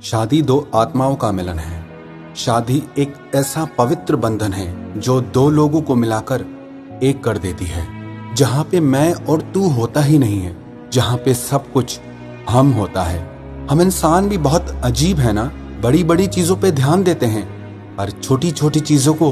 शादी दो आत्माओं का मिलन है। शादी एक ऐसा पवित्र बंधन है जो दो लोगों को मिलाकर एक कर देती है, जहां पे मैं और तू होता ही नहीं है, जहां पे सब कुछ हम होता है। हम इंसान भी बहुत अजीब है ना, बड़ी बड़ी चीजों पे ध्यान देते हैं पर छोटी छोटी चीजों को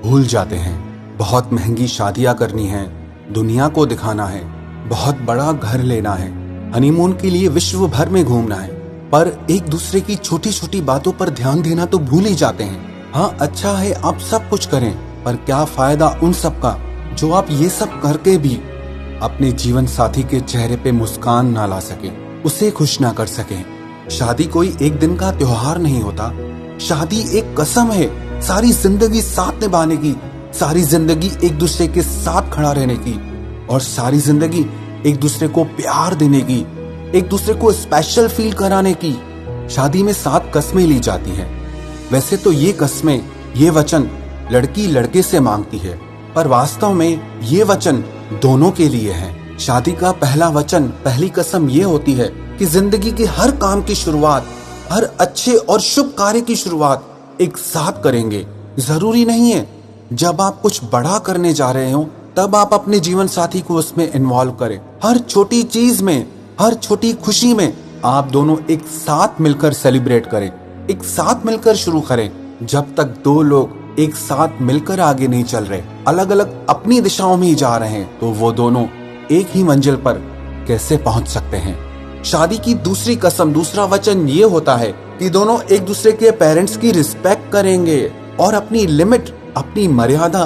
भूल जाते हैं। बहुत महंगी शादियां करनी है, दुनिया को दिखाना है, बहुत बड़ा घर लेना है, हनीमून के लिए विश्व भर में घूमना है, पर एक दूसरे की छोटी छोटी बातों पर ध्यान देना तो भूल ही जाते हैं। हाँ, अच्छा है आप सब कुछ करें, पर क्या फायदा उन सब का जो आप ये सब करके भी अपने जीवन साथी के चेहरे पे मुस्कान ना ला सके, उसे खुश ना कर सके। शादी कोई एक दिन का त्योहार नहीं होता। शादी एक कसम है, सारी जिंदगी साथ निभाने की, सारी जिंदगी एक दूसरे के साथ खड़ा रहने की, और सारी जिंदगी एक दूसरे को प्यार देने की, एक दूसरे को स्पेशल फील कराने की। शादी में 7 कस्में ली जाती हैं। वैसे तो ये कस्में, ये वचन लड़की लड़के से मांगती है, पर वास्तव में ये वचन दोनों के लिए है। शादी का पहला वचन, पहली कसम ये होती है कि जिंदगी के हर काम की शुरुआत, हर अच्छे और शुभ कार्य की शुरुआत एक साथ करेंगे। जरूरी नहीं है जब आप कुछ बड़ा करने जा रहे हो तब आप अपने जीवन साथी को उसमें इन्वॉल्व करें। हर छोटी चीज में, हर छोटी खुशी में आप दोनों एक साथ मिलकर सेलिब्रेट करें, एक साथ मिलकर शुरू करें। जब तक दो लोग एक साथ मिलकर आगे नहीं चल रहे, अलग अलग अपनी दिशाओं में ही जा रहे हैं, तो वो दोनों एक ही मंजिल पर कैसे पहुंच सकते हैं। शादी की दूसरी कसम, दूसरा वचन ये होता है कि दोनों एक दूसरे के पेरेंट्स की रिस्पेक्ट करेंगे और अपनी लिमिट, अपनी मर्यादा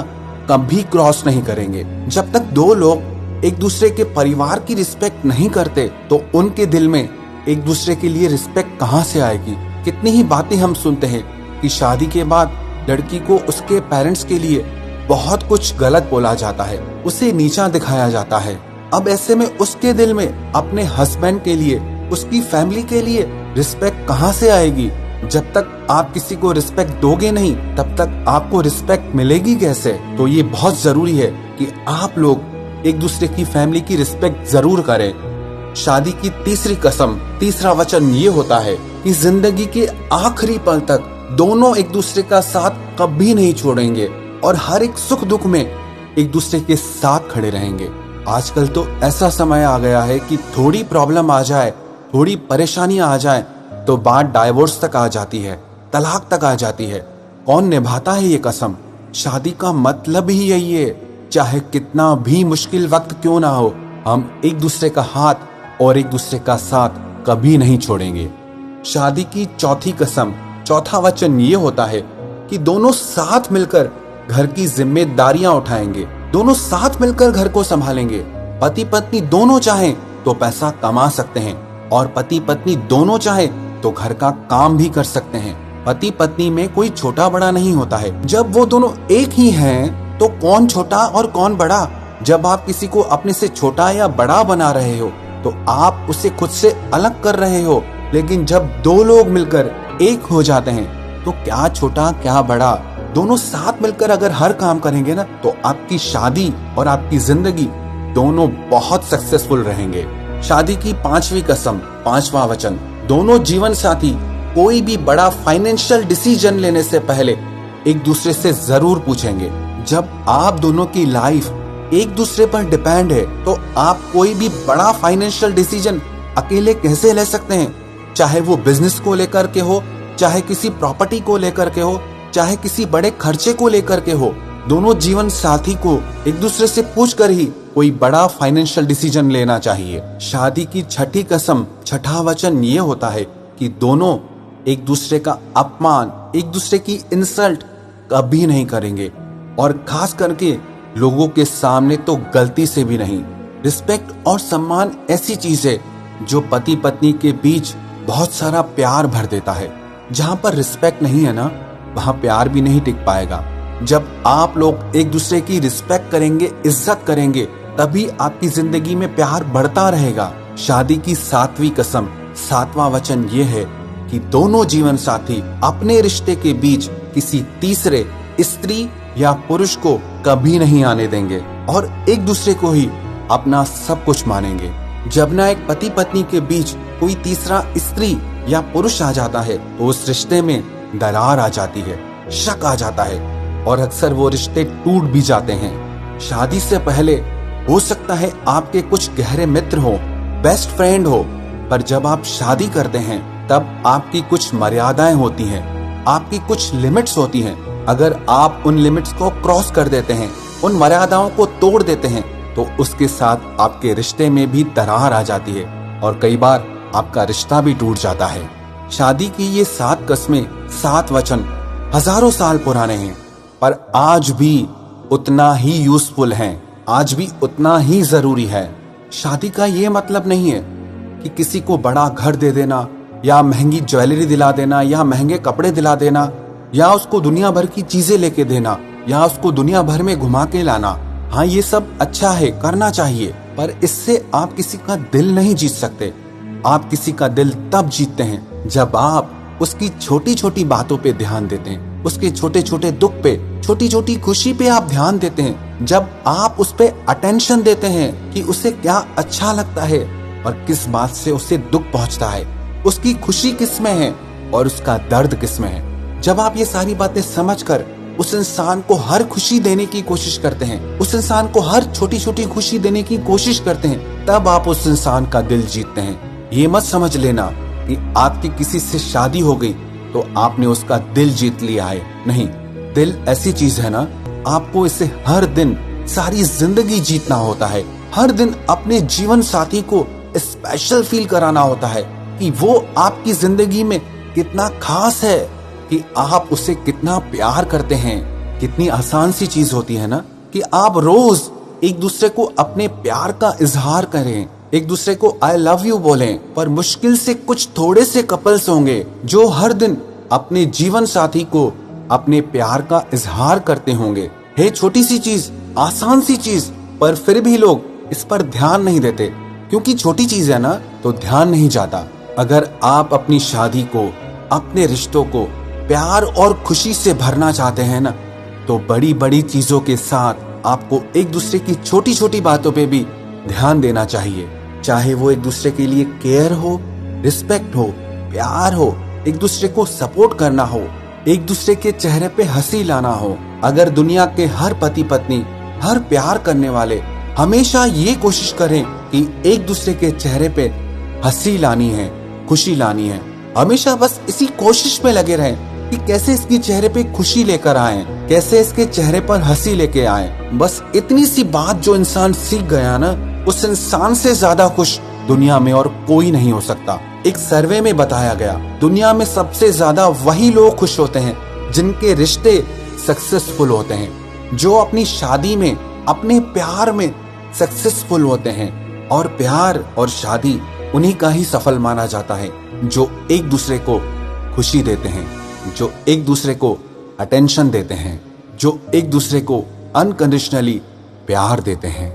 कभी क्रॉस नहीं करेंगे। जब तक दो लोग एक दूसरे के परिवार की रिस्पेक्ट नहीं करते तो उनके दिल में एक दूसरे के लिए रिस्पेक्ट कहां से आएगी। कितनी ही बातें हम सुनते हैं कि शादी के बाद लड़की को उसके पेरेंट्स के लिए बहुत कुछ गलत बोला जाता है, उसे नीचा दिखाया जाता है। अब ऐसे में उसके दिल में अपने हस्बैंड के लिए, उसकी फैमिली के लिए रिस्पेक्ट कहां से आएगी। जब तक आप किसी को रिस्पेक्ट दोगे नहीं, तब तक आपको रिस्पेक्ट मिलेगी कैसे। तो ये बहुत जरूरी है कि आप लोग एक दूसरे की फैमिली की रिस्पेक्ट जरूर करें। शादी की तीसरी कसम, तीसरा वचन ये होता है कि जिंदगी के आखिरी पल तक दोनों एक दूसरे का साथ कभी नहीं छोड़ेंगे और हर एक सुख दुख में एक दूसरे के साथ खड़े रहेंगे। आजकल तो ऐसा समय आ गया है कि थोड़ी प्रॉब्लम आ जाए, थोड़ी परेशानियां आ जाए तो बात डाइवोर्स तक आ जाती है, तलाक तक आ जाती है। कौन निभाता है ये कसम। शादी का मतलब ही यही है, चाहे कितना भी मुश्किल वक्त क्यों ना हो, हम एक दूसरे का हाथ और एक दूसरे का साथ कभी नहीं छोड़ेंगे। शादी की चौथी कसम, चौथा वचन ये होता है कि दोनों साथ मिलकर घर की जिम्मेदारियां उठाएंगे, दोनों साथ मिलकर घर को संभालेंगे। पति पत्नी दोनों चाहें तो पैसा कमा सकते हैं और पति पत्नी दोनों चाहे तो घर का काम भी कर सकते हैं। पति पत्नी में कोई छोटा बड़ा नहीं होता है। जब वो दोनों एक ही हैं तो कौन छोटा और कौन बड़ा। जब आप किसी को अपने से छोटा या बड़ा बना रहे हो तो आप उसे खुद से अलग कर रहे हो, लेकिन जब दो लोग मिलकर एक हो जाते हैं तो क्या छोटा क्या बड़ा, दोनों साथ मिलकर अगर हर काम करेंगे ना तो आपकी शादी और आपकी जिंदगी दोनों बहुत सक्सेसफुल रहेंगे। शादी की पांचवी कसम, पांचवा वचन, दोनों जीवन साथी कोई भी बड़ा फाइनेंशियल डिसीजन लेने से पहले एक दूसरे से जरूर पूछेंगे। जब आप दोनों की लाइफ एक दूसरे पर डिपेंड है तो आप कोई भी बड़ा फाइनेंशियल डिसीजन अकेले कैसे ले सकते हैं। चाहे वो बिजनेस को लेकर के हो, चाहे किसी प्रॉपर्टी को लेकर के हो, चाहे किसी बड़े खर्चे को लेकर के हो, दोनों जीवन साथी को एक दूसरे से पूछकर ही कोई बड़ा फाइनेंशियल डिसीजन लेना चाहिए। शादी की छठी कसम, छठा वचन ये होता है कि दोनों एक दूसरे का अपमान, एक दूसरे की इंसल्ट कभी नहीं करेंगे, और खास करके लोगों के सामने तो गलती से भी नहीं। रिस्पेक्ट और सम्मान ऐसी चीज है जो पति पत्नी के बीच बहुत सारा प्यार भर देता है। जहां पर रिस्पेक्ट नहीं है ना, वहां प्यार भी नहीं टिक पाएगा। जब आप लोग एक दूसरे की रिस्पेक्ट करेंगे, इज्जत करेंगे, तभी आपकी जिंदगी में प्यार बढ़ता रहेगा। शादी की सातवीं कसम, सातवां वचन ये है कि दोनों जीवन साथी अपने रिश्ते के बीच किसी तीसरे स्त्री या पुरुष को कभी नहीं आने देंगे और एक दूसरे को ही अपना सब कुछ मानेंगे। जब ना एक पति पत्नी के बीच कोई तीसरा स्त्री या पुरुष आ जाता है तो उस रिश्ते में दरार आ जाती है, शक आ जाता है और अक्सर वो रिश्ते टूट भी जाते हैं। शादी से पहले हो सकता है आपके कुछ गहरे मित्र हो, बेस्ट फ्रेंड हो, पर जब आप शादी करते हैं तब आपकी कुछ मर्यादाएं होती हैं, आपकी कुछ लिमिट्स होती हैं। अगर आप उन लिमिट्स को क्रॉस कर देते हैं, उन मर्यादाओं को तोड़ देते हैं, तो उसके साथ आपके रिश्ते में भी दरार आ जाती है और कई बार आपका रिश्ता भी टूट जाता है। शादी की ये 7 कस्में, 7 वचन हजारों साल पुराने हैं, पर आज भी उतना ही यूजफुल हैं, आज भी उतना ही जरूरी है। शादी का ये मतलब नहीं है कि किसी को बड़ा घर दे देना या महंगी ज्वेलरी दिला देना या महंगे कपड़े दिला देना या उसको दुनिया भर की चीजें लेके देना या उसको दुनिया भर में घुमा के लाना। हाँ, ये सब अच्छा है, करना चाहिए, पर इससे आप किसी का दिल नहीं जीत सकते। आप किसी का दिल तब जीतते हैं जब आप उसकी छोटी छोटी बातों पे ध्यान देते हैं, उसके छोटे छोटे दुख पे, छोटी छोटी खुशी पे आप ध्यान देते हैं, जब आप उस पे अटेंशन देते हैं कि उसे क्या अच्छा लगता है और किस बात से उसे दुख पहुंचता है, उसकी खुशी किस में है और उसका दर्द किस में है। जब आप ये सारी बातें समझकर उस इंसान को हर खुशी देने की कोशिश करते हैं, उस इंसान को हर छोटी छोटी खुशी देने की कोशिश करते हैं, तब आप उस इंसान का दिल जीतते हैं। ये मत समझ लेना कि आपकी किसी से शादी हो गई तो आपने उसका दिल जीत लिया है। नहीं, दिल ऐसी चीज है ना, आपको इसे हर दिन सारी जिंदगी जीतना होता है। हर दिन अपने जीवन साथी को स्पेशल फील कराना होता है कि वो आपकी जिंदगी में कितना खास है, कि आप उसे कितना प्यार करते हैं। कितनी आसान सी चीज होती है ना कि आप रोज एक दूसरे को अपने प्यार का इजहार करें, एक दूसरे को आई लव यू बोलें। पर मुश्किल से कुछ थोड़े से कपल्स होंगे जो हर दिन अपने जीवन साथी को अपने प्यार का इजहार करते होंगे। है छोटी सी चीज, आसान सी चीज, पर फिर भी लोग इस पर ध्यान नहीं देते क्योंकि छोटी चीज है ना, तो ध्यान नहीं जाता। अगर आप अपनी शादी को, अपने रिश्तों को प्यार और खुशी से भरना चाहते हैं ना, तो बड़ी बड़ी चीजों के साथ आपको एक दूसरे की छोटी छोटी बातों पे भी ध्यान देना चाहिए। चाहे वो एक दूसरे के लिए केयर हो, रिस्पेक्ट हो, प्यार हो, एक दूसरे को सपोर्ट करना हो, एक दूसरे के चेहरे पे हंसी लाना हो। अगर दुनिया के हर पति पत्नी, हर प्यार करने वाले हमेशा ये कोशिश करें कि एक दूसरे के चेहरे पे हंसी लानी है, खुशी लानी है, हमेशा बस इसी कोशिश में लगे रहें कि कैसे इसके चेहरे पे खुशी लेकर आए, कैसे इसके चेहरे पर हंसी लेके आए, बस इतनी सी बात जो इंसान सीख गया ना, उस इंसान से ज्यादा खुश दुनिया में और कोई नहीं हो सकता। एक सर्वे में बताया गया, दुनिया में सबसे ज्यादा वही लोग खुश होते हैं जिनके रिश्ते सक्सेसफुल होते हैं, जो अपनी शादी में, अपने प्यार में सक्सेसफुल होते हैं। और प्यार और शादी उन्हीं का ही सफल माना जाता है जो एक दूसरे को खुशी देते हैं, जो एक दूसरे को अटेंशन देते हैं, जो एक दूसरे को अनकंडीशनली प्यार देते हैं।